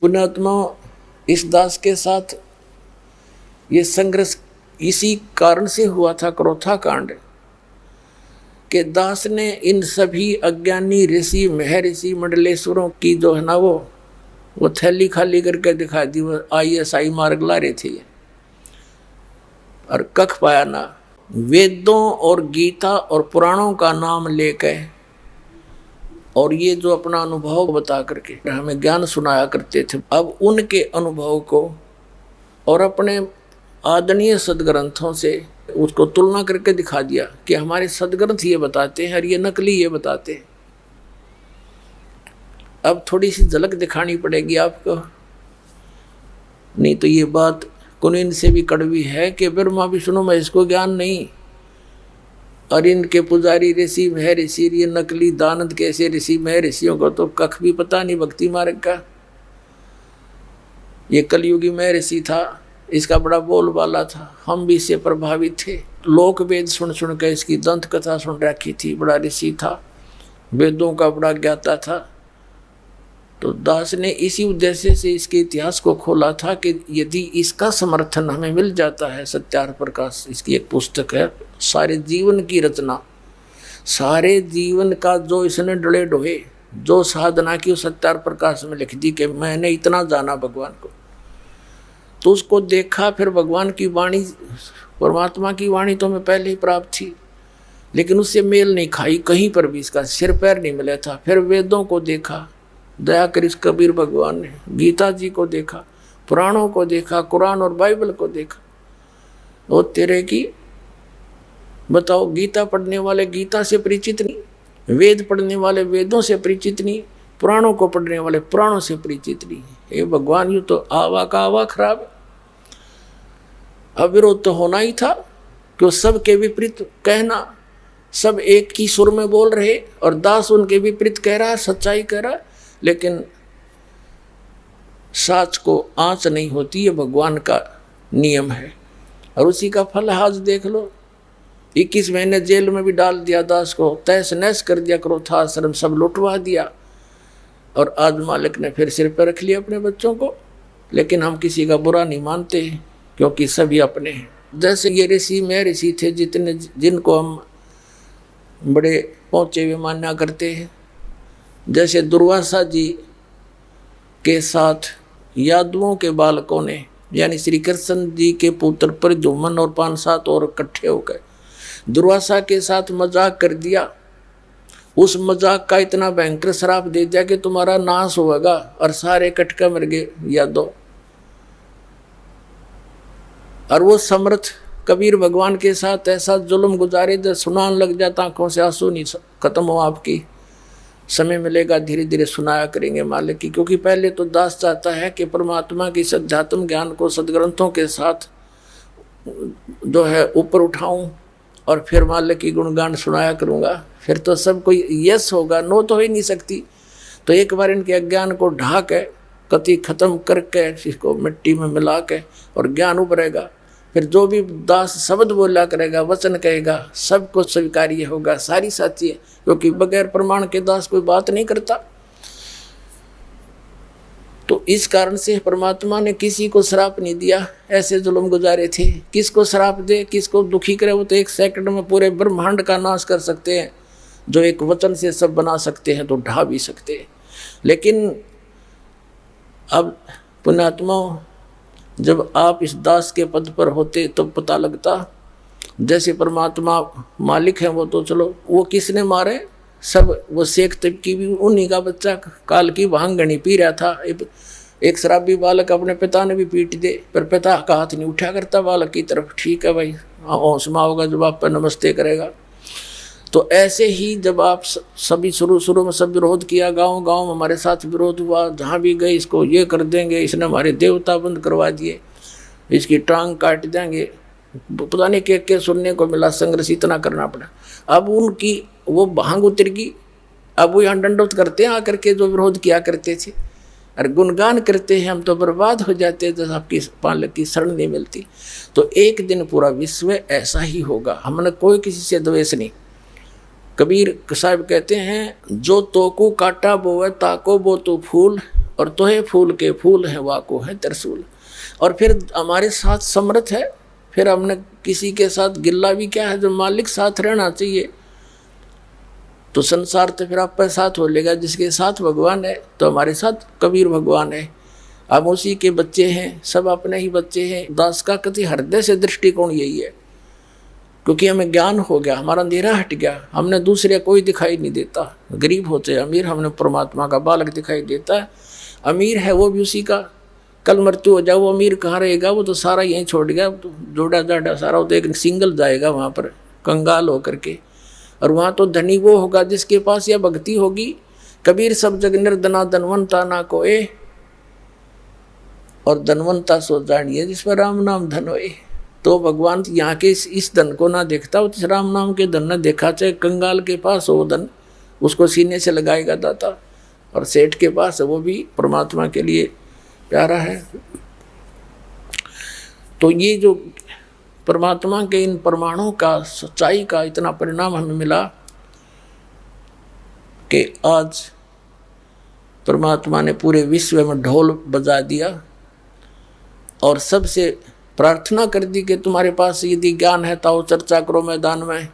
पुण्यात्मा इस दास के साथ ये संघर्ष इसी कारण से हुआ था, क्रोथा कांड के दास ने इन सभी अज्ञानी ऋषि महर्षि मंडलेश्वरों की जो है ना वो थैली खाली करके दिखा दी। वो ISI मार्ग ला रहे थे और कख पाया ना। वेदों और गीता और पुराणों का नाम लेके और ये जो अपना अनुभव बता करके हमें ज्ञान सुनाया करते थे, अब उनके अनुभव को और अपने आदरणीय सदग्रंथों से उसको तुलना करके दिखा दिया कि हमारे सदग्रंथ ये बताते हैं और ये नकली ये बताते हैं। अब थोड़ी सी झलक दिखानी पड़ेगी आपको, नहीं तो ये बात कुनीन से भी कड़वी है कि ब्रह्मा विष्णु महेश को ज्ञान नहीं और इनके पुजारी ऋषि महर्षि ये नकली दानंद कैसे ऋषि महर्षियों को तो कख भी पता नहीं भक्ति मार्ग का। ये कलयुगी महर्षि था, इसका बड़ा बोलबाला था, हम भी इससे प्रभावित थे। लोक वेद सुन सुन के इसकी दंत कथा सुन रखी थी। बड़ा ऋषि था, वेदों का बड़ा ज्ञाता था। तो दास ने इसी उद्देश्य से इसके इतिहास को खोला था कि यदि इसका समर्थन हमें मिल जाता है, सत्यार्थ प्रकाश इसकी एक पुस्तक है, सारे जीवन की रचना, सारे जीवन का जो इसने डले डोहे जो साधना की सत्यार्थ प्रकाश में लिख दी कि मैंने इतना जाना भगवान को। तो उसको देखा, फिर भगवान की वाणी, परमात्मा की वाणी तो हमें पहले ही प्राप्त थी, लेकिन उससे मेल नहीं खाई, कहीं पर भी इसका सिर पैर नहीं मिला था। फिर वेदों को देखा, दया कर इस कबीर भगवान ने गीता जी को देखा, पुराणों को देखा, कुरान और बाइबल को देखा। वो तेरे की बताओ, गीता पढ़ने वाले गीता से परिचित नहीं, वेद पढ़ने वाले वेदों से परिचित नहीं, पुराणों को पढ़ने वाले पुराणों से परिचित नहीं। ये भगवान, यूँ तो आवा का आवा खराब। अविरोध तो होना ही था कि सब के विपरीत कहना, सब एक ही सुर में बोल रहे और दास उनके विपरीत कह रहा, सच्चाई कह रहा, लेकिन साच को आंच नहीं होती, ये भगवान का नियम है। और उसी का फल आज देख लो, 21 महीने जेल में भी डाल दिया दास को, तहस नहस कर दिया, क्रोधाश्रम सब लुटवा दिया, और आज मालिक ने फिर सिर पर रख लिया अपने बच्चों को। लेकिन हम किसी का बुरा नहीं मानते क्योंकि सभी अपने हैं। जैसे ये ऋषि महर्षि थे जितने, जिनको हम बड़े पहुँचे हुए मान्या करते हैं, जैसे दुर्वासा जी के साथ यादवों के बालकों ने, यानी श्री कृष्ण जी के पुत्र प्रद्युम्न और 5-7 और इकट्ठे हो गए, दुर्वासा के साथ मजाक कर दिया। उस मजाक का इतना भयंकर श्राप दे दिया कि तुम्हारा नाश होगा, और सारे कटका मर गए यादव। और वो समर्थ कबीर भगवान के साथ ऐसा जुल्म गुजारे, जब सुनान लग जाता आंखों से आंसू नहीं खत्म हो आपकी। समय मिलेगा धीरे धीरे सुनाया करेंगे मालिक की, क्योंकि पहले तो दास चाहता है कि परमात्मा की सध्यात्म ज्ञान को सदग्रंथों के साथ जो है ऊपर उठाऊं और फिर मालिक की गुणगान सुनाया करूंगा। फिर तो सब कोई यस होगा, नो तो हो ही नहीं सकती। तो एक बार इनके अज्ञान को ढा के कति खत्म करके इसको मिट्टी में मिला के और ज्ञान उभरेगा। फिर जो भी दास शब्द बोला करेगा, वचन कहेगा, सब कुछ स्वीकार्य होगा, सारी साची है, क्योंकि बगैर प्रमाण के दास कोई बात नहीं करता। तो इस कारण से परमात्मा ने किसी को श्राप नहीं दिया, ऐसे जुल्म गुजारे थे। किसको श्राप दे, किसको दुखी करे, वो तो 1 सेकंड में पूरे ब्रह्मांड का नाश कर सकते हैं। जो एक वचन से सब बना सकते हैं तो ढा भी सकते हैं। लेकिन अब पुण्यात्मा, जब आप इस दास के पद पर होते तो पता लगता, जैसे परमात्मा मालिक हैं वो तो चलो, वो किसने मारे सब, वो शेख तबकी भी उन्हीं का बच्चा काल की भांगनी पी रहा था। एक शराबी बालक अपने पिता ने भी पीट दे, पर पिता का हाथ नहीं उठा करता बालक की तरफ, ठीक है भाई हौसला होगा जब आप पर नमस्ते करेगा। तो ऐसे ही जब आप सभी शुरू में सब विरोध किया, गांव गांव में हमारे साथ विरोध हुआ, जहाँ भी गए इसको ये कर देंगे, इसने हमारे देवता बंद करवा दिए, इसकी टांग काट देंगे, पता नहीं क्या सुनने को मिला, संघर्ष इतना करना पड़ा। अब उनकी वो भांग उतर गई, अब वो यहाँ दंडवत करते हैं आकर के जो विरोध किया करते थे, और गुणगान करते हैं हम तो बर्बाद हो जाते हैं जब आपकी पालक की शरण नहीं मिलती। तो एक दिन पूरा विश्व ऐसा ही होगा, हमने कोई किसी से द्वेष नहीं। कबीर साहब कहते हैं, जो तोकू काटा बोवे ताको बो तो फूल, और तोहे फूल के फूल है वाको है त्रिशूल। और फिर हमारे साथ समर्थ है, फिर हमने किसी के साथ गिल्ला भी क्या है, जब मालिक साथ रहना चाहिए तो संसार तो फिर आपके साथ हो लेगा। जिसके साथ भगवान है तो हमारे साथ कबीर भगवान है, हम उसी के बच्चे हैं, सब अपने ही बच्चे हैं। दास का कति हृदय से दृष्टिकोण यही है, क्योंकि हमें ज्ञान हो गया, हमारा अंधेरा हट गया, हमने दूसरे कोई दिखाई नहीं देता। गरीब होते अमीर, हमने परमात्मा का बालक दिखाई देता है। अमीर है वो भी उसी का, कल मृत्यु हो जाए वो अमीर कहाँ रहेगा, वो तो सारा यहीं छोड़ गया, तो जोड़ा जाड़ा सारा तो एक सिंगल जाएगा वहाँ पर कंगाल होकर के। और वहाँ तो धनी वो होगा जिसके पास यह भक्ति होगी। कबीर सब जग निर्धना धनवंता ना कोए, और धनवंता सो जानिए जिस पर राम नाम धन होए। तो भगवान यहाँ के इस धन को ना देखता, उस राम नाम के धन न देखा। चाहे कंगाल के पास हो धन, उसको सीने से लगाएगा दाता, और सेठ के पास है वो भी परमात्मा के लिए प्यारा है। तो ये जो परमात्मा के इन प्रमाणों का, सच्चाई का इतना परिणाम हमें मिला कि आज परमात्मा ने पूरे विश्व में ढोल बजा दिया और सबसे प्रार्थना कर दी कि तुम्हारे पास यदि ज्ञान है तो चर्चा करो मैदान में,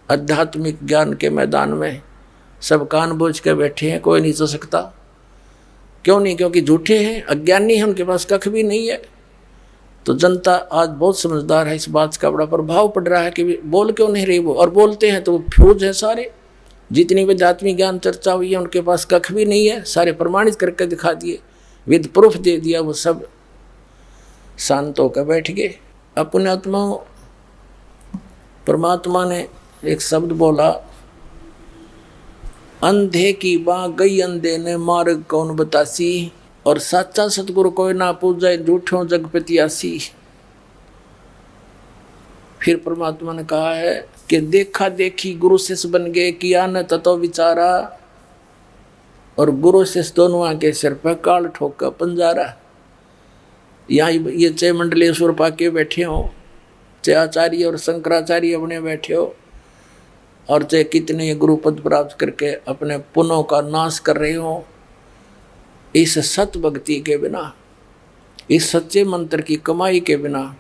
आध्यात्मिक ज्ञान के मैदान में। सब कान बोझ के बैठे हैं, कोई नहीं चल सकता। क्यों नहीं? क्योंकि झूठे हैं, अज्ञानी हैं, उनके पास कख भी नहीं है। तो जनता आज बहुत समझदार है, इस बात का बड़ा प्रभाव पड़ रहा है कि बोल क्यों नहीं रही वो, और बोलते हैं तो वो फ्यूज है सारे। जितनी भी आध्यात्मिक ज्ञान चर्चा हुई है उनके पास कख भी नहीं है, सारे प्रमाणित करके दिखा दिए, विद प्रूफ दे दिया, वो सब शांत होकर बैठ गए। अपने आत्माओं, परमात्मा ने एक शब्द बोला, अंधे की बाँ गई अंधे ने मार्ग कौन बतासी, और साचा सतगुरु कोई ना पूजाए झूठों जगपतियासी। फिर परमात्मा ने कहा है कि देखा देखी गुरु शिष्य बन गए, किया न ततो विचारा, और गुरु शिष्य दोनों के सिर पर काल ठोका पंजारा। यहाँ ये चाहे मंडलेश्वर पाके बैठे हो, चाहे आचार्य और शंकराचार्य अपने बैठे हो, और चाहे कितने गुरु पद प्राप्त करके अपने पुनों का नाश कर रहे हो, इस सत भक्ति के बिना, इस सच्चे मंत्र की कमाई के बिना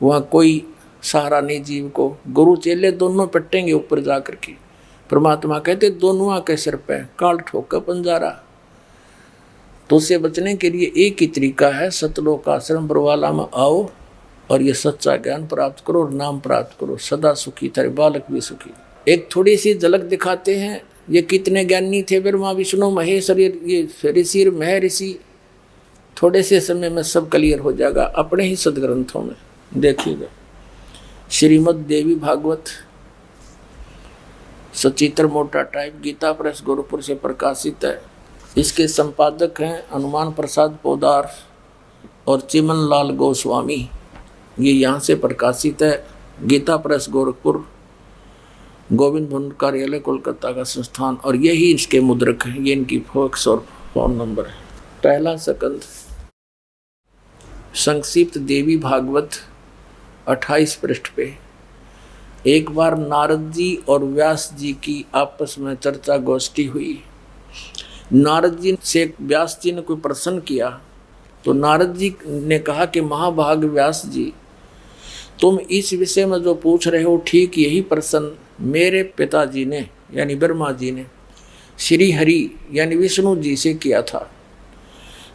वहाँ कोई सहारा नहीं जीव को। गुरु चेले दोनों पट्टेंगे ऊपर जा कर के। परमात्मा कहते दोनों के सिर पे काल ठोका पंजारा। तो उससे बचने के लिए एक ही तरीका है, सतलोक आश्रम बरवाला में आओ और ये सच्चा ज्ञान प्राप्त करो और नाम प्राप्त करो, सदा सुखी, तेरे बालक भी सुखी। एक थोड़ी सी झलक दिखाते हैं, ये कितने ज्ञानी थे ब्रह्मा विष्णु महेश और ये ऋषि मह ऋषि। थोड़े से समय में सब क्लियर हो जाएगा अपने ही सदग्रंथों में देखिएगा। श्रीमद् देवी भागवत सचित्र मोटा टाइप, गीता प्रेस गोरखपुर से प्रकाशित है। इसके संपादक हैं हनुमान प्रसाद पोदार और चिमन लाल गोस्वामी। ये यहाँ से प्रकाशित है, गीता प्रेस गोरखपुर, गोविंद भवन कार्यालय कोलकाता का संस्थान, और यही इसके मुद्रक हैं। ये इनकी फैक्स और फोन नंबर है। पहला स्कंद संक्षिप्त देवी भागवत 28 पृष्ठ पे। एक बार नारद जी और व्यास जी की आपस में चर्चा गोष्ठी हुई। नारद जी से व्यास जी ने कोई प्रश्न किया तो नारद जी ने कहा कि महाभाग व्यास जी, तुम इस विषय में जो पूछ रहे हो ठीक यही प्रश्न मेरे पिताजी ने यानी ब्रह्मा जी ने श्री हरि यानी विष्णु जी से किया था।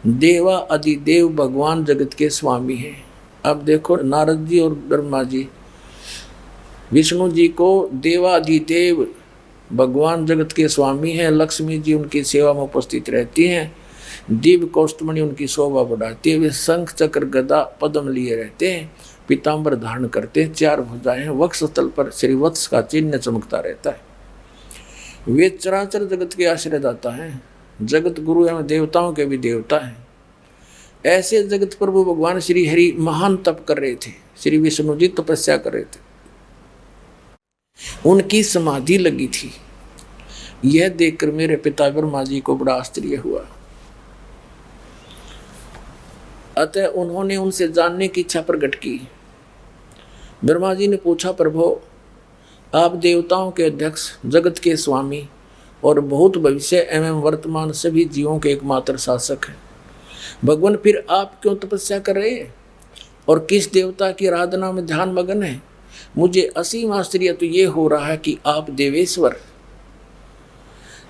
देवा अधिदेव भगवान जगत के स्वामी हैं। अब देखो नारद जी और ब्रह्मा जी विष्णु जी को देवाधिदेव भगवान जगत के स्वामी हैं। लक्ष्मी जी उनकी सेवा में उपस्थित रहती हैं। दिव्य कौस्तुमणि उनकी शोभा बढ़ाती है। वे शंख चक्र गदा पद्म लिए रहते हैं, पीताम्बर धारण करते हैं, 4 भुजाएं हैं, वक्षस्थल पर श्रीवत्स का चिन्ह चमकता रहता है। वे चराचर जगत के आश्रयदाता हैं, जगत गुरु एवं देवताओं के भी देवता हैं। ऐसे जगत प्रभु भगवान श्री हरि महान तप कर रहे थे। श्री विष्णु जी तपस्या कर रहे थे, उनकी समाधि लगी थी। यह देखकर मेरे पिता ब्रह्मा जी को बड़ा आश्चर्य हुआ। अतः उन्होंने उनसे जानने की इच्छा प्रकट की। ब्रह्मा जी ने पूछा, प्रभु आप देवताओं के अध्यक्ष, जगत के स्वामी, और भूत भविष्य एवं वर्तमान सभी जीवों के एकमात्र शासक है। भगवान फिर आप क्यों तपस्या कर रहे हैं और किस देवता की आराधना में ध्यान मगन है? मुझे असीम आश्चर्य तो ये हो रहा है कि आप देवेश्वर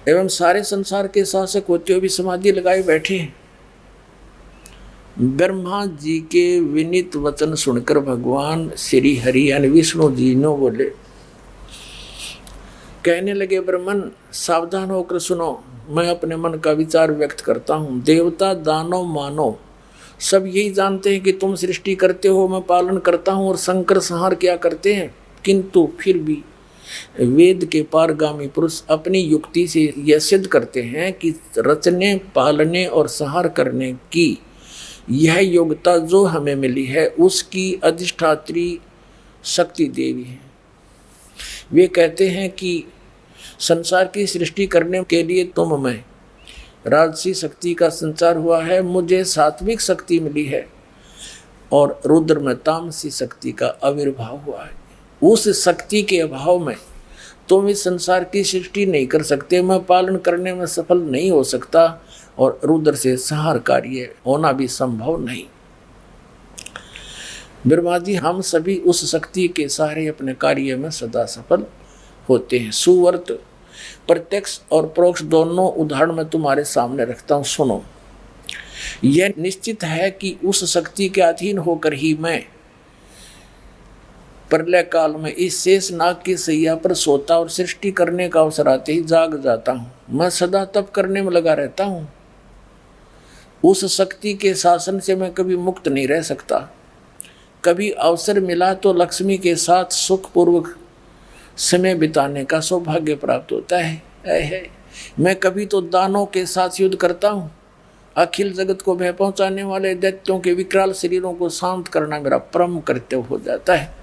एवं सारे संसार के शासक होते हुए भी समाधि लगाए बैठे हैं। ब्रह्मा जी के विनीत वचन सुनकर भगवान श्री हरि यानी विष्णु जी ने बोले, कहने लगे, ब्रह्मन सावधान होकर सुनो, मैं अपने मन का विचार व्यक्त करता हूँ। देवता दानव मानव सब यही जानते हैं कि तुम सृष्टि करते हो, मैं पालन करता हूँ और संकर संहार क्या करते हैं, किंतु फिर भी वेद के पारगामी पुरुष अपनी युक्ति से यह सिद्ध करते हैं कि रचने पालने और संहार करने की यह योग्यता जो हमें मिली है उसकी अधिष्ठात्री शक्ति देवी है। वे कहते हैं कि संसार की सृष्टि करने के लिए तुम में राजसी शक्ति का संचार हुआ है, मुझे सात्विक शक्ति मिली है और रुद्र में तामसी शक्ति का आविर्भाव हुआ है। उस शक्ति के अभाव में तुम इस संसार की सृष्टि नहीं कर सकते, मैं पालन करने में सफल नहीं हो सकता और रुद्र से संहार कार्य होना भी संभव नहीं। ब्रह्मा जी, हम सभी उस शक्ति के सहारे अपने कार्य में सदा सफल होते हैं। सुवर्त प्रत्यक्ष और परोक्ष दोनों उदाहरण मैं तुम्हारे सामने रखता हूँ, सुनो। यह निश्चित है कि उस शक्ति के अधीन होकर ही मैं प्रलय काल में इस शेष नाग की सैया पर सोता और सृष्टि करने का अवसर आते ही जाग जाता हूँ। मैं सदा तप करने में लगा रहता हूँ। उस शक्ति के शासन से मैं कभी मुक्त नहीं रह सकता। कभी अवसर मिला तो लक्ष्मी के साथ सुखपूर्वक समय बिताने का सौभाग्य प्राप्त होता है। मैं कभी तो दानों के साथ युद्ध करता हूँ। अखिल जगत को भय पहुँचाने वाले दैत्यों के विकराल शरीरों को शांत करना मेरा परम कर्तव्य हो जाता है।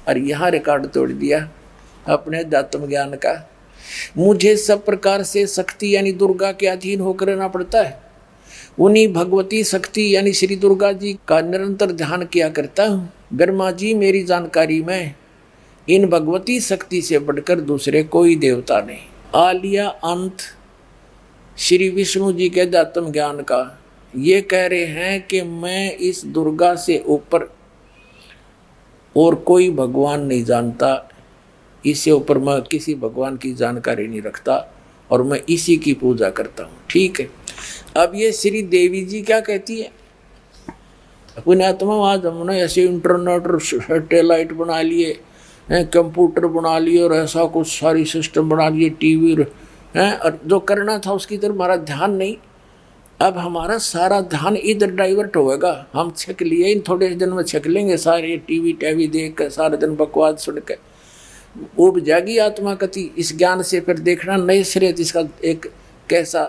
और यहाँ रिकॉर्ड तोड़ दिया अपने अध्यात्म ज्ञान का। मुझे सब प्रकार से शक्ति यानी दुर्गा के अधीन होकर रहना पड़ता है। उन्हीं भगवती शक्ति यानी श्री दुर्गा जी का निरंतर ध्यान किया करता हूँ। ब्रह्मा जी, मेरी जानकारी में इन भगवती शक्ति से बढ़कर दूसरे कोई देवता नहीं। आलिया अंत श्री विष्णु जी के अध्यात्म ज्ञान का ये कह रहे हैं कि मैं इस दुर्गा से ऊपर और कोई भगवान नहीं जानता, इससे ऊपर मैं किसी भगवान की जानकारी नहीं रखता और मैं इसी की पूजा करता हूँ। ठीक है। अब ये श्री देवी जी क्या कहती है? पुण्यात्मा, आज हमने ऐसे इंटरनेट और सैटेलाइट बना लिए हैं, कंप्यूटर बना लिए और ऐसा कुछ सारी सिस्टम बना लिए, टीवी हैं, और जो करना था उसकी तरफ हमारा ध्यान नहीं। अब हमारा सारा ध्यान इधर डाइवर्ट होएगा। हम छक लिए, इन थोड़े दिन में छक लेंगे सारे टीवी देख कर, सारे दिन बकवास सुन कर उब जाएगी आत्मा कति। इस ज्ञान से फिर देखना नए सिरे इसका एक कैसा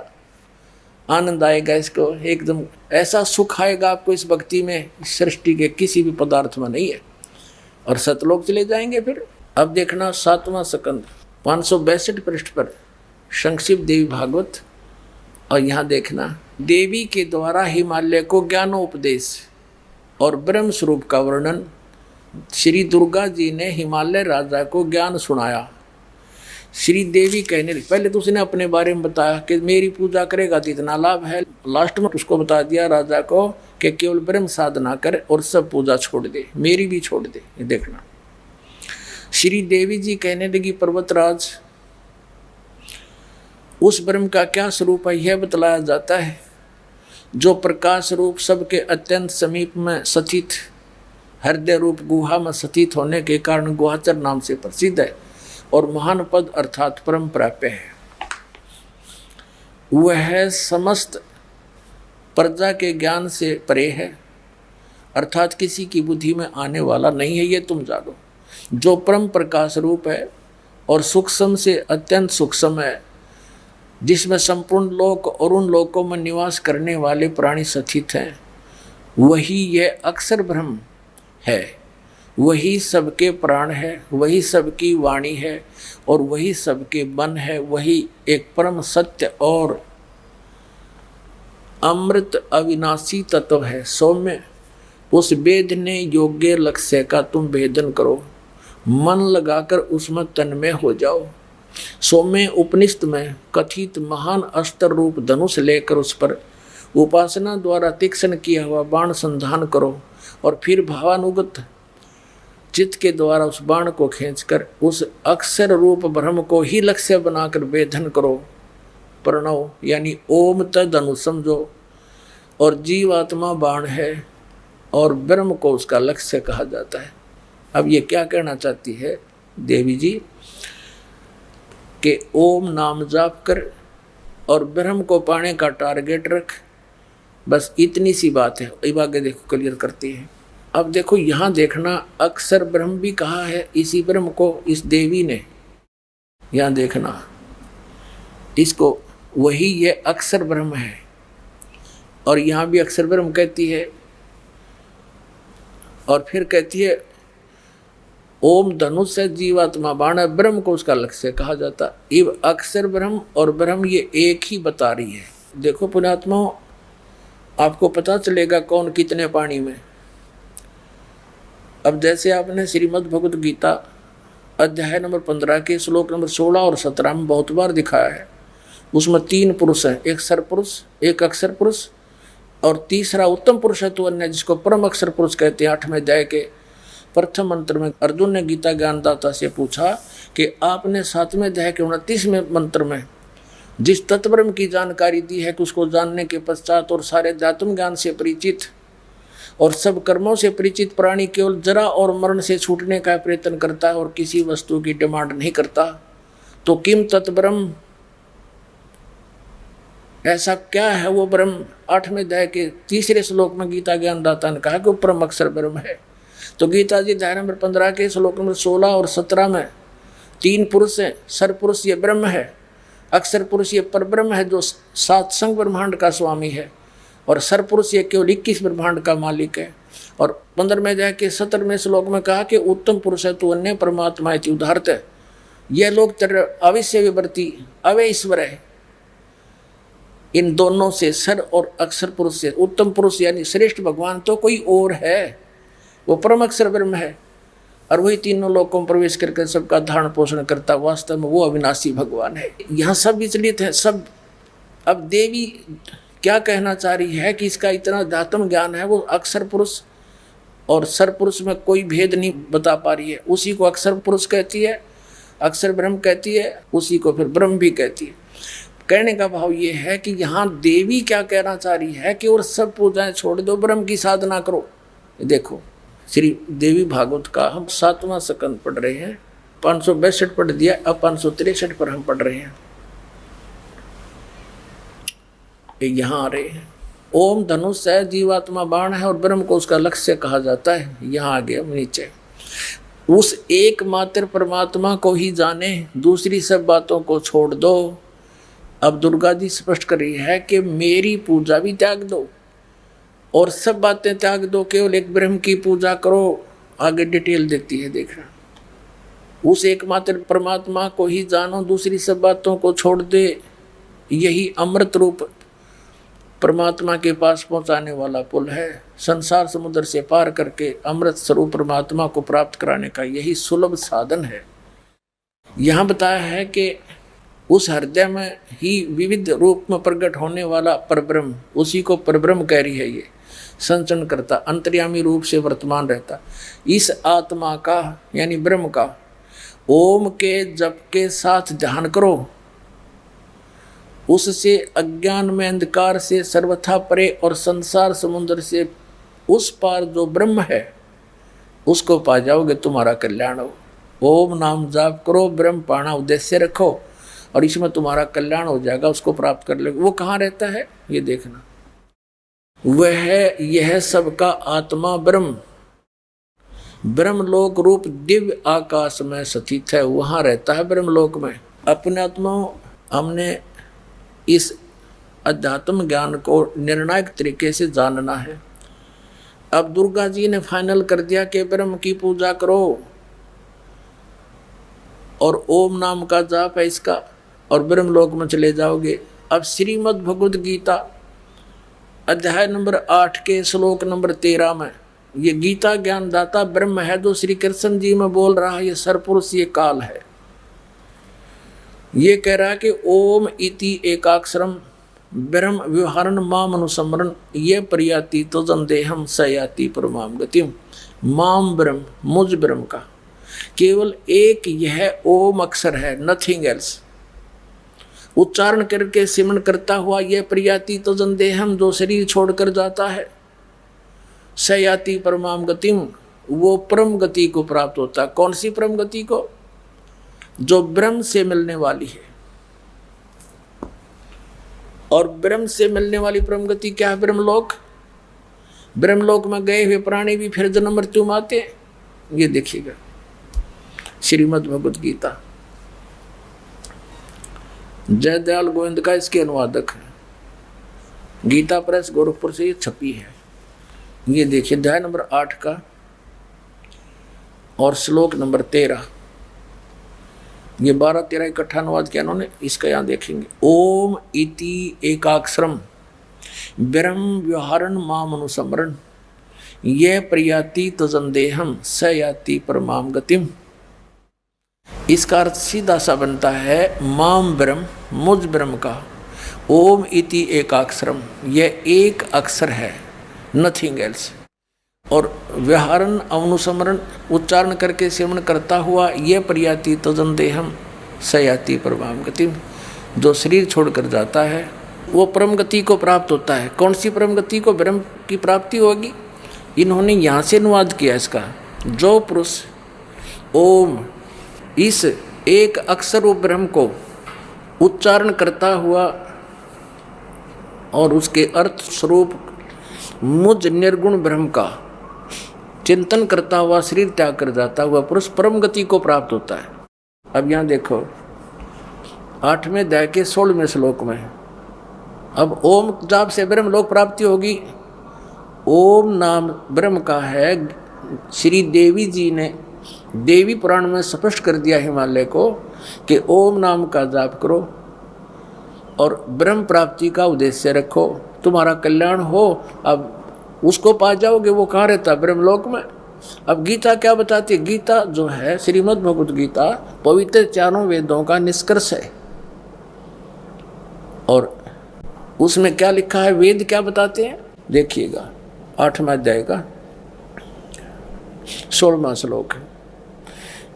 आनंद आएगा, इसको एकदम ऐसा सुख आएगा आपको इस भक्ति में, सृष्टि के किसी भी पदार्थ में नहीं है। और सतलोक चले जाएंगे फिर। अब देखना 7वां स्कंद 562 पृष्ठ पर संक्षिप्त देवी भागवत। और यहाँ देखना, देवी के द्वारा हिमालय को ज्ञानोपदेश और ब्रह्म स्वरूप का वर्णन। श्री दुर्गा जी ने हिमालय राजा को ज्ञान सुनाया। श्री देवी कहने लगी, पहले तो उसने अपने बारे में बताया कि मेरी पूजा करेगा तो इतना लाभ है। लास्ट में उसको बता दिया राजा को कि केवल ब्रह्म साधना कर और सब पूजा छोड़ दे, मेरी भी छोड़ दे। ये देखना, श्री देवी जी कहने लगी, पर्वतराज, उस ब्रह्म का क्या स्वरूप है यह बतलाया जाता है, जो प्रकाश रूप सबके अत्यंत समीप में स्थित, हृदय रूप गुहा में स्थित होने के कारण गुहाचर नाम से प्रसिद्ध है और महान पद अर्थात परम प्राप्य है। वह समस्त प्रजा के ज्ञान से परे है, अर्थात किसी की बुद्धि में आने वाला नहीं है, ये तुम जानो। जो परम प्रकाश रूप है और सूक्ष्म से अत्यंत सूक्ष्म है, जिसमें संपूर्ण लोक और उन लोकों में निवास करने वाले प्राणी स्थित हैं, वही यह अक्षर ब्रह्म है। वही सबके प्राण है, वही सबकी वाणी है और वही सबके मन है। वही एक परम सत्य और अमृत अविनाशी तत्व है। सौम्य, उस भेदने योग्य लक्ष्य का तुम भेदन करो, मन लगाकर उसमें तन्मय हो जाओ। सौम्य उपनिषद में कथित महान अस्त्र रूप धनुष लेकर उस पर उपासना द्वारा तीक्ष्ण किया हुआ बाण संधान करो और फिर भावानुगत चित्त के द्वारा उस बाण को खींचकर उस अक्षर रूप ब्रह्म को ही लक्ष्य बनाकर वेधन करो। प्रणव यानी ओम तदनु समझो, और जीवात्मा बाण है और ब्रह्म को उसका लक्ष्य कहा जाता है। अब ये क्या कहना चाहती है देवी जी कि ओम नाम जाप कर और ब्रह्म को पाने का टारगेट रख, बस इतनी सी बात है। अब आगे देखो क्लियर करती है। अब देखो यहाँ देखना, अक्षर ब्रह्म भी कहा है इसी ब्रह्म को इस देवी ने, यहाँ देखना इसको, वही ये अक्षर ब्रह्म है और यहाँ भी अक्षर ब्रह्म कहती है और फिर कहती है ओम धनुष है जीवात्मा बाण है, ब्रह्म को उसका लक्ष्य कहा जाता। इव अक्षर ब्रह्म और ब्रह्म ये एक ही बता रही है। देखो पुण्यात्माओं, आपको पता चलेगा कौन कितने पानी में। अब जैसे आपने श्रीमद् भगवत गीता अध्याय नंबर 15 के श्लोक नंबर 16 और 17 में बहुत बार दिखाया है, उसमें 3 पुरुष हैं, एक सर पुरुष, एक अक्षर पुरुष और तीसरा उत्तम पुरुष है तो अन्य, जिसको परम अक्षर पुरुष कहते हैं। 8वें अध्याय के प्रथम मंत्र में अर्जुन ने गीता ज्ञानदाता से पूछा कि आपने 7वें अध्याय के 29वें मंत्र में जिस तत्वब्रह्म की जानकारी दी है कि उसको जानने के पश्चात और सारे अध्यात्म ज्ञान से परिचित और सब कर्मों से परिचित प्राणी केवल जरा और मरण से छूटने का प्रयत्न करता है और किसी वस्तु की डिमांड नहीं करता, तो किम तत्ब्रह्म, ऐसा क्या है वो ब्रह्म। 8वें अध्याय के 3 श्लोक में गीता ज्ञानदाता ने कहा कि वो परम अक्षर ब्रह्म है। तो गीता जी अध्याय नंबर 15 के श्लोक नंबर 16 और 17 में 3 पुरुष हैं। सर पुरुष ये ब्रह्म है, अक्षर पुरुष ये परब्रह्म है जो 7 संग ब्रह्मांड का स्वामी है, और सर पुरुष ये केवल 21 ब्रह्मांड का मालिक है। और 15वें अध्याय के 17वें श्लोक में कहा कि उत्तम पुरुष है तो अन्य परमात्मा इति उदाहरत है। यह लोग अवश्य विवर्ती अवय ईश्वर है। इन दोनों से, सर और अक्षर पुरुष से, उत्तम पुरुष यानी श्रेष्ठ भगवान तो कोई और है, वो परम अक्षर ब्रह्म है और वही तीनों लोकों में प्रवेश करके सबका धारण पोषण करता, वास्तव में वो अविनाशी भगवान है। यहाँ सब विचलित है सब। अब देवी क्या कहना चाह रही है कि इसका इतना अध्यात्म ज्ञान है, वो अक्षर पुरुष और सर पुरुष में कोई भेद नहीं बता पा रही है। उसी को अक्षर पुरुष कहती है, अक्षर ब्रह्म कहती है, उसी को फिर ब्रह्म भी कहती है। कहने का भाव ये है कि यहाँ देवी क्या कहना चाह रही है कि और सब पूजाएं छोड़ दो, ब्रह्म की साधना करो। देखो श्री देवी भागवत का हम 7वां स्कंद पढ़ रहे हैं, 562 पढ़ दिया, अब 563 पर हम पढ़ रहे हैं। यहाँ आ रहे हैं, ओम धनुष है, जीवात्मा बाण है और ब्रह्म को उसका लक्ष्य कहा जाता है। यहाँ आ गया नीचे, उस एकमात्र परमात्मा को ही जाने, दूसरी सब बातों को छोड़ दो। अब दुर्गा जी स्पष्ट कर रही है कि मेरी पूजा भी त्याग दो और सब बातें त्याग दो, केवल एक ब्रह्म की पूजा करो। आगे डिटेल देती है, देखना, उस एकमात्र परमात्मा को ही जानो, दूसरी सब बातों को छोड़ दे। यही अमृत रूप परमात्मा के पास पहुंचाने वाला पुल है। संसार समुद्र से पार करके अमृत स्वरूप परमात्मा को प्राप्त कराने का यही सुलभ साधन है। यहाँ बताया है कि उस हृदय में ही विविध रूप में प्रकट होने वाला परब्रह्म, उसी को परब्रह्म कह रही है। ये संचरण करता, अंतर्यामी रूप से वर्तमान रहता। इस आत्मा का यानी ब्रह्म का ओम के जप के साथ ध्यान करो, उससे अज्ञान में अंधकार से सर्वथा परे और संसार समुद्र से उस पार जो ब्रह्म है उसको पा जाओगे, तुम्हारा कल्याण हो। ओम नाम जाप करो, ब्रह्म पाना उद्देश्य रखो और इसमें तुम्हारा कल्याण हो जाएगा, उसको प्राप्त कर लोगे। वो कहाँ रहता है ये देखना, वह यह सबका आत्मा ब्रह्म ब्रह्मलोक रूप दिव्य आकाश में स्थित है, वहाँ रहता है ब्रह्मलोक में। अपने आत्मा हमने इस अध्यात्म ज्ञान को निर्णायक तरीके से जानना है। अब दुर्गा जी ने फाइनल कर दिया कि ब्रह्म की पूजा करो और ओम नाम का जाप है इसका और ब्रह्मलोक में चले जाओगे। अब श्रीमद् भगवद गीता अध्याय नंबर 8 के श्लोक नंबर 13 में ये गीता ज्ञानदाता ब्रह्म है जो श्री कृष्ण जी में बोल रहा है, ये सरपुरुष, ये काल है। ये कह रहा है कि ओम इति एकाक्षरम ब्रह्म व्यवहारण माम अनुसमरण ये प्रयाति तो जंदेहम सयाति परमाम गतिम। माम ब्रह्म, मुझ ब्रह्म का केवल एक यह ओम अक्षर है, नथिंग एल्स। उच्चारण करके सिमरण करता हुआ यह प्रयाति तो जंदेहम, जो शरीर छोड़कर जाता है, सयाति परमाम गतिम, वो परम गति को प्राप्त होता है। कौन सी परम गति को? जो ब्रह्म से मिलने वाली है। और ब्रह्म से मिलने वाली परम गति क्या है? ब्रह्मलोक। ब्रह्मलोक में गए हुए प्राणी भी फिर जन्म मृत्यु में आते हैं। ये देखिएगा श्रीमद् भगवद गीता, जयदयाल गोविंद का इसके अनुवादक है। गीता प्रेस गोरखपुर से ये छपी है। ये देखिए अध्याय नंबर 8 का और श्लोक नंबर 13। ये 12-13 इकट्ठा अनुवाद किया उन्होंने। इसका यहाँ देखेंगे, ओम इति एकाक्षरम ब्रह्म व्यवहारण माम अनुसमरण ये प्रयाति तजंदेहम स याति परमाम गतिम। इसका अर्थ सीधा सा बनता है माम ब्रह्म, मुझ ब्रह्म का, ओम इति एकाक्षरम यह एक अक्षर है, नथिंग एल्स। और व्यवहारन अनुसमरण उच्चारण करके सेवन करता हुआ ये प्रयाति तजंदेहम सयाति परमाम गति, जो शरीर छोड़कर जाता है वो परम गति को प्राप्त होता है। कौन सी परम गति को? ब्रह्म की प्राप्ति होगी। इन्होंने यहाँ से अनुवाद किया इसका, जो पुरुष ओम इस एक अक्षर रूप ब्रह्म को उच्चारण करता हुआ और उसके अर्थ स्वरूप मुझ निर्गुण ब्रह्म का चिंतन करता हुआ शरीर त्याग कर जाता हुआ पुरुष परम गति को प्राप्त होता है। अब यहाँ देखो 8वें अध्याय के 16वें श्लोक में, अब ओम जाप से ब्रह्म लोक प्राप्ति होगी। ओम नाम ब्रह्म का है। श्री देवी जी ने देवी पुराण में स्पष्ट कर दिया हिमालय को कि ओम नाम का जाप करो और ब्रह्म प्राप्ति का उद्देश्य रखो, तुम्हारा कल्याण हो। अब उसको पा जाओगे। वो कहाँ रहता? ब्रह्मलोक में। अब गीता क्या बताती है? गीता जो है श्रीमद् भगवद गीता पवित्र चारों वेदों का निष्कर्ष है। और उसमें क्या लिखा है? वेद क्या बताते हैं देखिएगा। 8वां अध्याय का 16वां श्लोक है,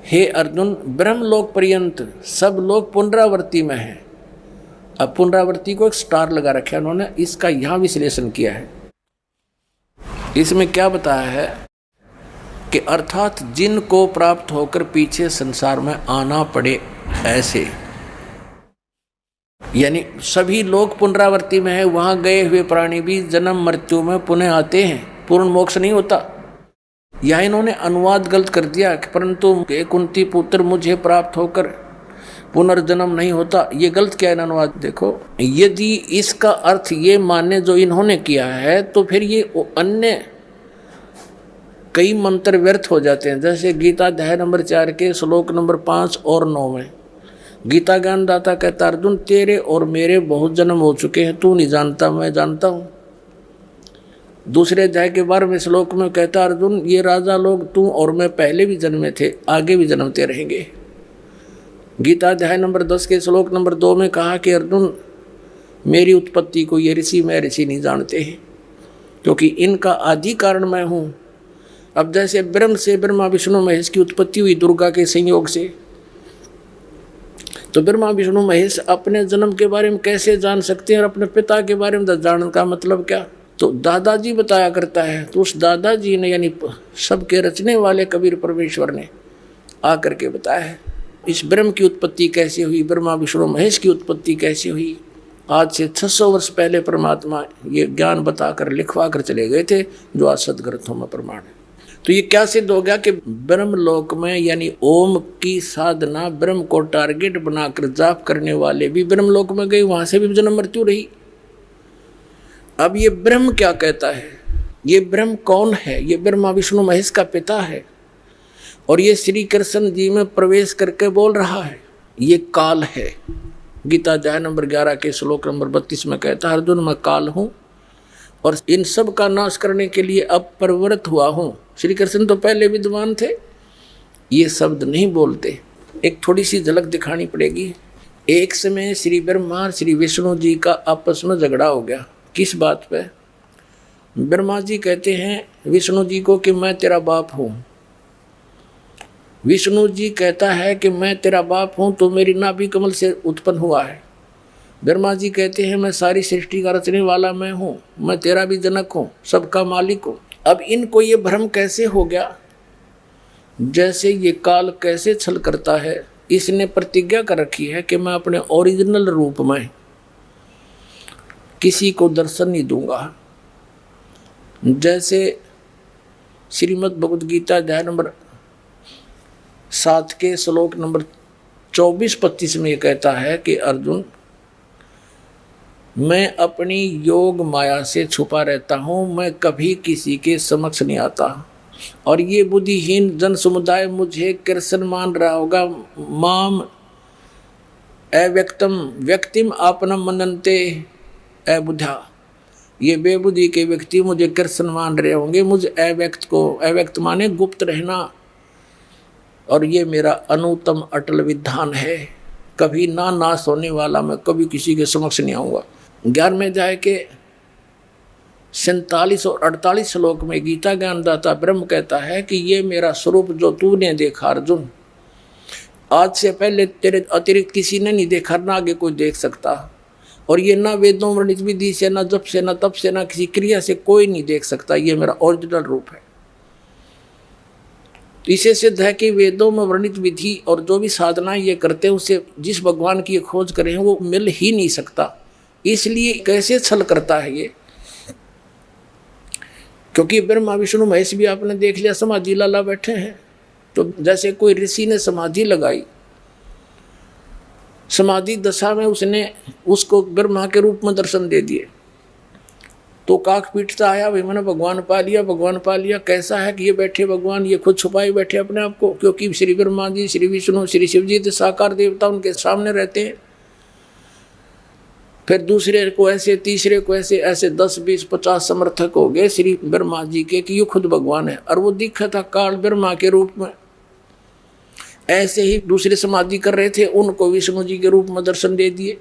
हे अर्जुन ब्रह्मलोक पर्यंत सब लोग पुनरावृत्ति में है। अब पुनरावृत्ति को एक स्टार लगा रखा है उन्होंने, इसका यहाँ विश्लेषण किया है। इसमें क्या बताया है कि अर्थात जिनको प्राप्त होकर पीछे संसार में आना पड़े, ऐसे यानी सभी लोग पुनरावृत्ति में है। वहां गए हुए प्राणी भी जन्म मृत्यु में पुनः आते हैं, पूर्ण मोक्ष नहीं होता। यह इन्होंने अनुवाद गलत कर दिया कि परंतु कुंती पुत्र मुझे प्राप्त होकर पुनर्जन्म नहीं होता। ये गलत क्या है अनुवाद देखो। यदि इसका अर्थ ये माने जो इन्होंने किया है तो फिर ये अन्य कई मंत्र व्यर्थ हो जाते हैं। जैसे गीता अध्याय नंबर 4 के श्लोक नंबर 5 और 9 में गीता ज्ञानदाता कहता, अर्जुन तेरे और मेरे बहुत जन्म हो चुके हैं, तू नहीं जानता मैं जानता हूँ। दूसरे अध्याय के 12वें श्लोक में कहता, अर्जुन ये राजा लोग तू और मैं पहले भी जन्मे थे, आगे भी जन्मते रहेंगे। गीता अध्याय नंबर 10 के श्लोक नंबर 2 में कहा कि अर्जुन मेरी उत्पत्ति को ये ऋषि मैं ऋषि नहीं जानते हैं, क्योंकि इनका आदि कारण मैं हूँ। अब जैसे ब्रह्म से ब्रह्मा विष्णु महेश की उत्पत्ति हुई दुर्गा के संयोग से, तो ब्रह्मा विष्णु महेश अपने जन्म के बारे में कैसे जान सकते हैं और अपने पिता के बारे में जानने का मतलब क्या? तो दादाजी बताया करता है। तो उस दादाजी ने यानी सबके रचने वाले कबीर परमेश्वर ने आकर के बताया है इस ब्रह्म की उत्पत्ति कैसे हुई, ब्रह्मा विष्णु महेश की उत्पत्ति कैसे हुई। आज से 600 वर्ष पहले परमात्मा ये ज्ञान बताकर लिखवा कर चले गए थे, जो आज सदग्रंथों में प्रमाण है। तो ये क्या सिद्ध हो गया कि ब्रह्म लोक में यानी ओम की साधना ब्रह्म को टारगेट बनाकर जाप करने वाले भी ब्रह्म लोक में गए, वहां से भी जन्म मृत्यु रही। अब ये ब्रह्म क्या कहता है? ये ब्रह्म कौन है? ये ब्रह्मा विष्णु महेश का पिता है और ये श्री कृष्ण जी में प्रवेश करके बोल रहा है। ये काल है। गीता अध्याय नंबर 11 के श्लोक नंबर 32 में कहता है, अर्जुन मैं काल हूँ और इन सब का नाश करने के लिए अब प्रवृत्त हुआ हूँ। श्री कृष्ण तो पहले विद्वान थे, ये शब्द नहीं बोलते। एक थोड़ी सी झलक दिखानी पड़ेगी। एक समय श्री ब्रह्मा और श्री विष्णु जी का आपस में झगड़ा हो गया। किस बात पे? ब्रह्मा जी कहते हैं विष्णु जी को कि मैं तेरा बाप हूँ। विष्णु जी कहता है कि मैं तेरा बाप हूँ तो मेरी नाभि कमल से उत्पन्न हुआ है। ब्रह्मा जी कहते हैं मैं सारी सृष्टि का रचने वाला मैं हूँ, मैं तेरा भी जनक हूँ, सबका मालिक हूँ। अब इनको ये भ्रम कैसे हो गया? जैसे ये काल कैसे छल करता है, इसने प्रतिज्ञा कर रखी है कि मैं अपने ओरिजिनल रूप में किसी को दर्शन नहीं दूंगा। जैसे श्रीमद् भगवद गीता अध्याय नंबर 7 के श्लोक नंबर 24-25 में ये कहता है कि अर्जुन, मैं अपनी योग माया से छुपा रहता हूँ, मैं कभी किसी के समक्ष नहीं आता। और ये बुद्धिहीन जन समुदाय मुझे कृष्ण मान रहा होगा। माम अव्यक्तम व्यक्तिम आपनम मनन्ते अबुद्धा, ये बेबुद्धि के व्यक्ति मुझे कृष्ण मान रहे होंगे। मुझे अव्यक्त को, अव्यक्त माने गुप्त रहना, और ये मेरा अनुत्तम अटल विधान है, कभी ना नाश होने वाला, मैं कभी किसी के समक्ष नहीं आऊँगा। 11वें अध्याय के 47 और 48 श्लोक में गीता ज्ञानदाता ब्रह्म कहता है कि ये मेरा स्वरूप जो तूने देखा अर्जुन, आज से पहले तेरे अतिरिक्त किसी ने नहीं देखा, ना आगे कोई देख सकता। और ये ना वेदों वर्णित विधि से, ना जप से, ना तप से, ना किसी क्रिया से कोई नहीं देख सकता। ये मेरा ओरिजिनल रूप है। इसे सिद्ध है कि वेदों में वर्णित विधि और जो भी साधना ये करते हैं उससे जिस भगवान की खोज करें वो मिल ही नहीं सकता। इसलिए कैसे छल करता है ये? क्योंकि ब्रह्मा विष्णु महेश भी आपने देख लिया समाधि लाला बैठे हैं। तो जैसे कोई ऋषि ने समाधि लगाई, समाधि दशा में उसने उसको ब्रह्मा के रूप में दर्शन दे दिए, तो काक पीटता आया, भाई मैंने भगवान पा लिया, भगवान पा लिया। कैसा है कि ये बैठे भगवान, ये खुद छुपाए बैठे अपने आप को, क्योंकि श्री ब्रह्मा जी, श्री विष्णु, श्री शिव जी तो साकार देवता उनके सामने रहते हैं। फिर दूसरे को ऐसे, तीसरे को ऐसे, ऐसे 10, 20, 50 समर्थक हो गए श्री ब्रह्मा जी के कि ये खुद भगवान है। और वो दिखा था काल ब्रह्मा के रूप में। ऐसे ही दूसरे समाधि कर रहे थे, उनको विष्णु जी के रूप में दर्शन दे दिए।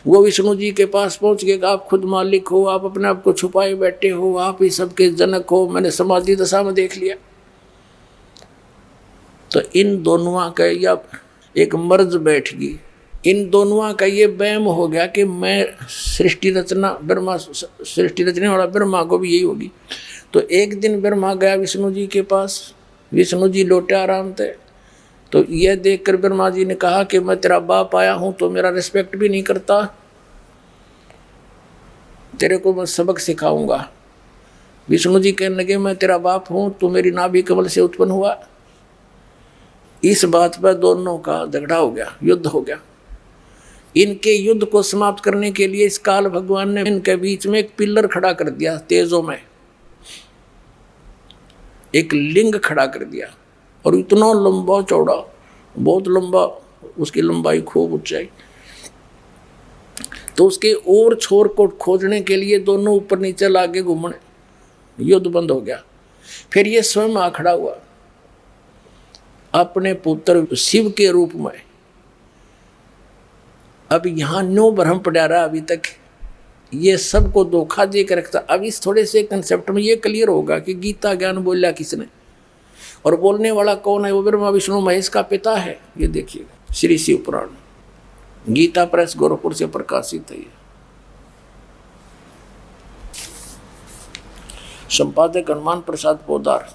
वो विष्णु जी के पास पहुंच गए, आप खुद मालिक हो, आप अपने आप को छुपाए बैठे हो, आप ही सबके जनक हो, मैंने समाधि दशा में देख लिया। तो इन दोनों का या एक मर्ज बैठ गई, इन दोनों का ये वहम हो गया कि मैं सृष्टि रचना, ब्रह्मा सृष्टि रचने वाला ब्रह्मा को भी यही होगी। तो एक दिन ब्रह्मा गया विष्णु जी के पास, विष्णु जी लौटे आराम थे। तो यह देखकर ब्रह्मा जी ने कहा कि मैं तेरा बाप आया हूँ तो मेरा रिस्पेक्ट भी नहीं करता, तेरे को मैं सबक सिखाऊंगा। विष्णु जी कहने लगे मैं तेरा बाप हूँ, तो मेरी नाभि कमल से उत्पन्न हुआ। इस बात पर दोनों का झगड़ा हो गया, युद्ध हो गया। इनके युद्ध को समाप्त करने के लिए इस काल भगवान ने इनके बीच में एक पिलर खड़ा कर दिया, तेजों में एक लिंग खड़ा कर दिया। और इतना लंबा चौड़ा, बहुत लंबा, उसकी लंबाई खूब ऊंचाई। तो उसके और छोर को खोजने के लिए दोनों ऊपर नीचे लागे घूमने, युद्ध बंद हो गया। फिर ये स्वयं आ खड़ा हुआ अपने पुत्र शिव के रूप में। अब यहाँ नो भ्रम पड़ा रहा अभी तक, ये सबको धोखा दे कर रखता। अब इस थोड़े से कंसेप्ट में ये क्लियर होगा कि गीता ज्ञान बोला किसने और बोलने वाला कौन है। वो ब्रह्मा विष्णु महेश का पिता है। ये देखिएगा श्री शिव पुराण, गीता प्रेस गोरखपुर से प्रकाशित है। संपादक हनुमान प्रसाद पोदार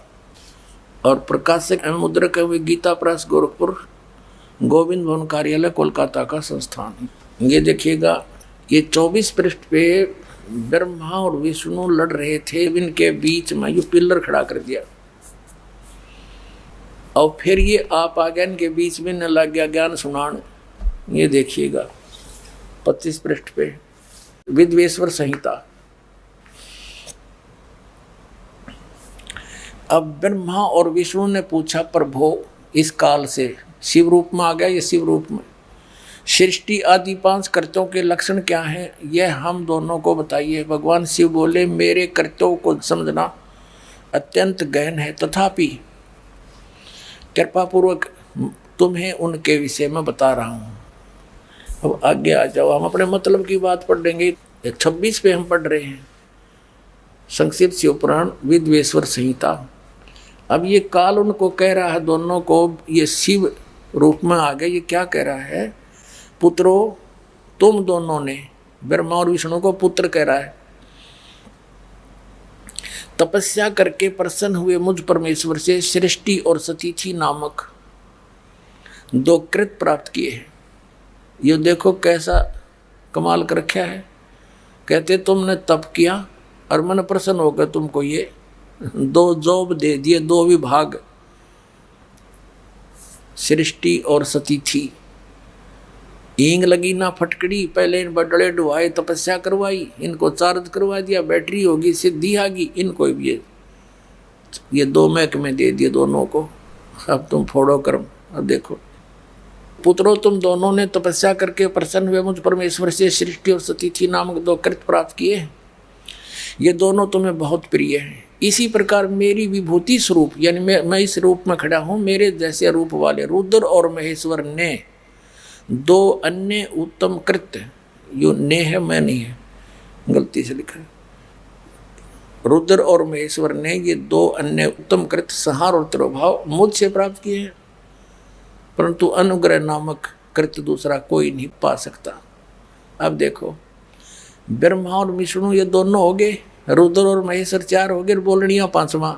और प्रकाशक एवं मुद्रक हुए गीता प्रेस गोरखपुर, गोविंद भवन कार्यालय कोलकाता का संस्थान। ये देखिएगा, ये 24 पृष्ठ पे ब्रह्मा और विष्णु लड़ रहे थे, इनके बीच में ये पिलर खड़ा कर दिया। और फिर ये आप आ गया इनके बीच में, न लग गया ज्ञान सुनान। ये देखिएगा 25 पृष्ठ पे विद्वेश्वर संहिता। अब ब्रह्मा और विष्णु ने पूछा, प्रभु इस काल से शिव रूप में आ गया, ये शिव रूप में सृष्टि आदि 5 कर्तव्यों के लक्षण क्या हैं, यह हम दोनों को बताइए। भगवान शिव बोले, मेरे कर्तव्यों को समझना अत्यंत गहन है, तथापि कृपा पूर्वक तुम्हें उनके विषय में बता रहा हूँ। अब आगे आ जाओ, हम अपने मतलब की बात पढ़ लेंगे। 26 पे हम पढ़ रहे हैं संक्षिप्त शिवपुराण विद्वेश्वर संहिता। अब ये काल उनको कह रहा है, दोनों को, ये शिव रूप में आ गए। ये क्या कह रहा है? पुत्रो, तुम दोनों ने, ब्रह्मा और विष्णु को पुत्र कह रहा है, तपस्या करके प्रसन्न हुए मुझ परमेश्वर से सृष्टि और सतीथि नामक 2 कृत प्राप्त किए हैं। ये देखो कैसा कमाल कर रखा है। कहते तुमने तप किया और मन प्रसन्न होकर तुमको ये 2 जॉब दे दिए, 2 विभाग, सृष्टि और सतीथि। ईंग लगी ना फटकड़ी, पहले इन बडड़े डुआए, तपस्या करवाई, इनको चार्ज करवा दिया, बैटरी होगी, सिद्धि आगी, इनको भी ये 2 महकमे दे दिए दोनों को। अब तुम फोड़ो कर्म। अब देखो, पुत्रों, तुम दोनों ने तपस्या करके प्रसन्न हुए मुझ परमेश्वर से सृष्टि और सतीथि नामक 2 कृत प्राप्त किए। ये दोनों तुम्हें बहुत प्रिय हैं। इसी प्रकार मेरी विभूति स्वरूप, यानी मैं इस रूप में खड़ा हूँ, मेरे जैसे रूप वाले रुद्र और महेश्वर ने 2 अन्य उत्तम कृत्य, यो ने है, मैं नहीं है, गलती से लिखा है, रुद्र और महेश्वर ने ये 2 अन्य उत्तम कृत्य संहार और तिरोभाव मुझसे प्राप्त किए हैं, परंतु अनुग्रह नामक कृत्य दूसरा कोई नहीं पा सकता। अब देखो, ब्रह्मा और विष्णु ये दोनों हो गए, रुद्र और महेश्वर 4 हो गए, बोलनिया 5वां।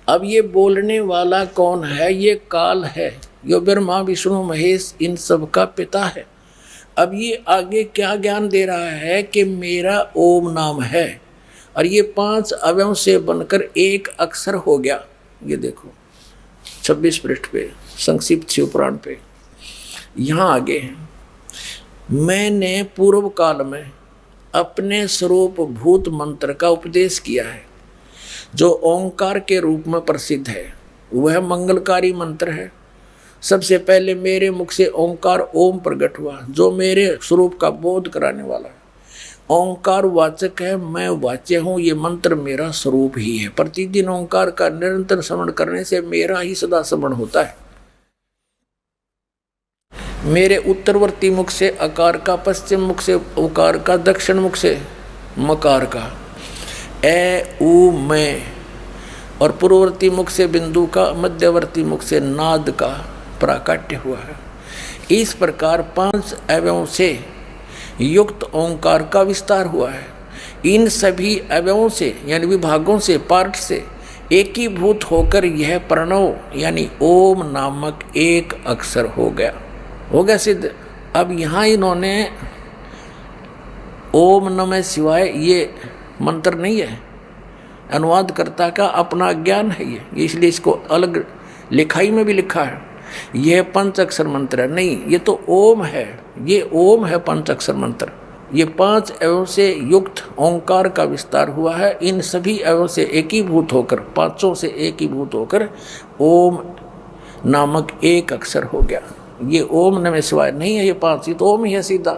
अब ये बोलने वाला कौन है? ये काल है, जो ब्रह्मा विष्णु महेश इन सब का पिता है। अब ये आगे क्या ज्ञान दे रहा है कि मेरा ओम नाम है और ये 5 अवयव से बनकर एक अक्षर हो गया। ये देखो 26 पृष्ठ पे संक्षिप्त शिवपुराण पे यहाँ आगे है, मैंने पूर्व काल में अपने स्वरूप भूत मंत्र का उपदेश किया है, जो ओंकार के रूप में प्रसिद्ध है। वह मंगलकारी मंत्र है। सबसे पहले मेरे मुख से ओंकार ओम प्रकट हुआ, जो मेरे स्वरूप का बोध कराने वाला है। ओंकार वाचक है, मैं वाच्य हूँ। ये मंत्र मेरा स्वरूप ही है। प्रतिदिन ओंकार का निरंतर स्मरण करने से मेरा ही सदा स्मरण होता है। मेरे उत्तरवर्ती मुख से अकार का, पश्चिम मुख से उकार का, दक्षिण मुख से मकार का, ए ऊ मैं, और पूर्ववर्ती मुख से बिंदु का, मध्यवर्ती मुख से नाद का प्राकट्य हुआ है। इस प्रकार 5 अवयवों से युक्त ओंकार का विस्तार हुआ है। इन सभी अवयवों से यानी विभागों से, पार्ट से एकीभूत होकर यह प्रणव यानी ओम नामक एक अक्षर हो गया सिद्ध। अब यहाँ इन्होंने ओम नमः शिवाय ये मंत्र नहीं है, अनुवादकर्ता का अपना ज्ञान है ये, इसलिए इसको अलग लिखाई में भी लिखा है। यह 5 अक्षर मंत्र है, नहीं, ये तो ओम है। ये ओम है 5 अक्षर मंत्र। ये 5 अवयव से युक्त ओंकार का विस्तार हुआ है। इन सभी अवयव से एकीभूत होकर, 5 से एकीभूत होकर ओम नामक एक अक्षर हो गया। ये ओम नमः शिवाय नहीं है, ये 5, ये तो ओम ही है सीधा।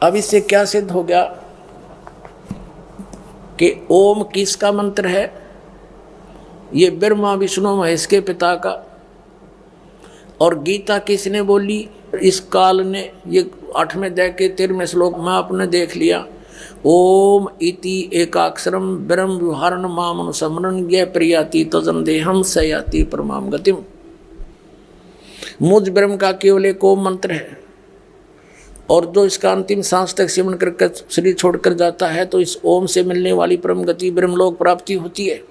अब इससे क्या सिद्ध हो गया कि ओम किसका मंत्र है? ये ब्रह्मा विष्णु महेश के पिता का। और गीता किसने बोली? इस काल ने। ये 8वें अध्याय के 13वें श्लोक में आपने देख लिया, ओम इति एकाक्षरम ब्रह्म विहारण मामनुसमरण ज्ञ प्रियाति तजन देहम सयाति परमाम गतिम। मुझ ब्रह्म का केवल एक ओम मंत्र है, और जो इसका अंतिम सांस तक सिमरण करके शरीर छोड़कर जाता है तो इस ओम से मिलने वाली परम गति ब्रह्मलोक प्राप्ति होती है।